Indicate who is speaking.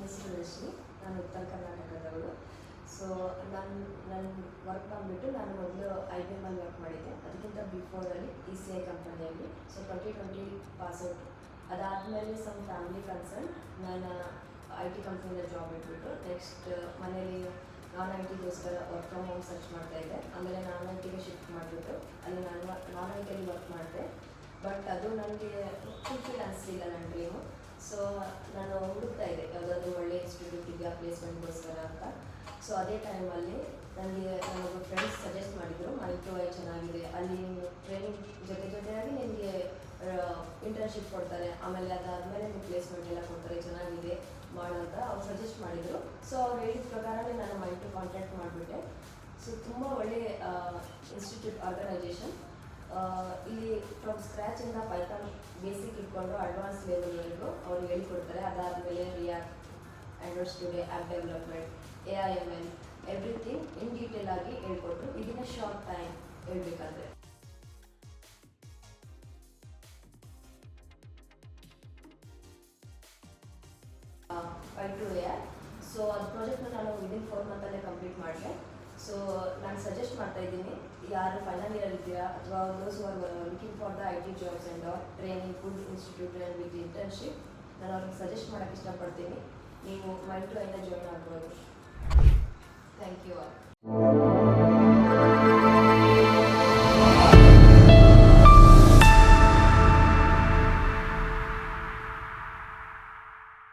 Speaker 1: ಹೆಸರು ರಶ್ಮಿ, ನಾನು ಉತ್ತರ ಕರ್ನಾಟಕದವಳು. ಸೊ ನನ್ನ ವರ್ಕ್ ಬಂದುಬಿಟ್ಟು ನಾನು ಮೊದಲು IBM ವರ್ಕ್ ಮಾಡಿದ್ದೆ. ಅದಕ್ಕಿಂತ ಬಿಫೋರಲ್ಲಿ ECI ಕಂಪನಿಯಲ್ಲಿ. So 2020 pass out. ಅದಾದಮೇಲೆ ಸಮ್ ಫ್ಯಾಮಿಲಿ ಕನ್ಸರ್ನ್ ನಾನು IT ಕಂಪ್ನಿಯಿಂದ ಜಾಬ್ ಇಟ್ಬಿಟ್ಟು ನೆಕ್ಸ್ಟ್ ಮನೇಲಿ non-ITಗೋಸ್ಕರ ವರ್ಕ್ ಫ್ರಮ್ ಹೋಮ್ ಸರ್ಚ್ ಮಾಡ್ತಾಯಿದ್ದೆ. ಆಮೇಲೆ non-ITಗೆ ಶಿಫ್ಟ್ ಮಾಡಿಬಿಟ್ಟು ಅಲ್ಲಿ ನಾನು non-ITಯಲ್ಲಿ ವರ್ಕ್ ಮಾಡಿದೆ. ಬಟ್ ಅದು ನನಗೆ ಫುಲ್ಫಿಲ್ ಅನಿಸ್ಲಿಲ್ಲ ನನ್ನ ಡ್ರೀಮು. ಸೊ ನಾನು ಹುಡುಕ್ತಾ ಇದ್ದೆ ಯಾವುದಾದ್ರೂ ಒಳ್ಳೆ ಇನ್ಸ್ಟಿಟ್ಯೂಟ್ ಇದೆಯಾ ಪ್ಲೇಸ್ಮೆಂಟ್ಗೋಸ್ಕರ ಅಂತ. ಸೊ ಅದೇ ಟೈಮಲ್ಲಿ ನನಗೆ ನನ್ನೊಬ್ಬ ಫ್ರೆಂಡ್ಸ್ ಸಜೆಸ್ಟ್ ಮಾಡಿದರು, ಮೈಕ್ರೋವೈ ಚೆನ್ನಾಗಿದೆ, ಅಲ್ಲಿ ಟ್ರೈನಿಂಗ್ ಜೊತೆಯಾಗಿ ನಿಮಗೆ ಇಂಟರ್ನ್ಶಿಪ್ ಕೊಡ್ತಾರೆ, ಆಮೇಲೆ ಅದಾದಮೇಲೆ ನಿಮಗೆ ಪ್ಲೇಸ್ಮೆಂಟ್ ಎಲ್ಲ ಕೊಡ್ತಾರೆ, ಚೆನ್ನಾಗಿದೆ ಮಾಡು ಅಂತ ಅವ್ರು ಸಜೆಸ್ಟ್ ಮಾಡಿದರು. ಸೊ ಅವ್ರು ಹೇಳಿದ ಪ್ರಕಾರವೇ ನಾನು ಮೈಕ್ರೋ ಕಾಂಟ್ಯಾಕ್ಟ್ ಮಾಡಿಬಿಟ್ಟೆ. ಸೊ ತುಂಬ ಒಳ್ಳೆ ಇನ್ಸ್ಟಿಟ್ಯೂಟ್ ಆರ್ಗನೈಜೇಷನ್. ಇಲ್ಲಿ ಫ್ರಮ್ ಸ್ಕ್ರ್ಯಾಚಿಂದ ಪೈಥಾನ್ ಬೇಸಿಕ್ ಇಟ್ಕೊಂಡು ಅಡ್ವಾನ್ಸ್ ಲೆವೆಲ್ವರೆಗೂ ಅವ್ರು ಹೇಳಿಕೊಡ್ತಾರೆ. ಅದಾದಮೇಲೆ react, Android studio, app development, AIML everything in detail ಆಗಿ ಹೇಳ್ಕೊಟ್ರು. ಇದನ್ನ ಶಾರ್ಟ್ ಟೈಮ್ ಹೇಳ್ಬೇಕಾದ್ರೆ Py2AI. ಸೊ ಅದು ಪ್ರಾಜೆಕ್ಟ್ನ ನಾನು ವಿದಿನ್ 4 ಮಂತಲ್ಲೇ ಕಂಪ್ಲೀಟ್ ಮಾಡಿದೆ. ಸೊ ನಾನು ಸಜೆಸ್ಟ್ ಮಾಡ್ತಾ ಇದ್ದೀನಿ, ಯಾರು ಫೈನಲ್ ಇಯರ್ ಇದ್ದೀರಾ ಅಥವಾ those are looking for the IT jobs and training good institute and with internship, ನಾನು ಅವ್ರಿಗೆ ಸಜೆಸ್ಟ್ ಮಾಡೋಕ್ಕೆ ಇಷ್ಟಪಡ್ತೀನಿ. ನೀವು Py2AI ಜಾಯ್ನ್ ಆಗ್ಬೋದು.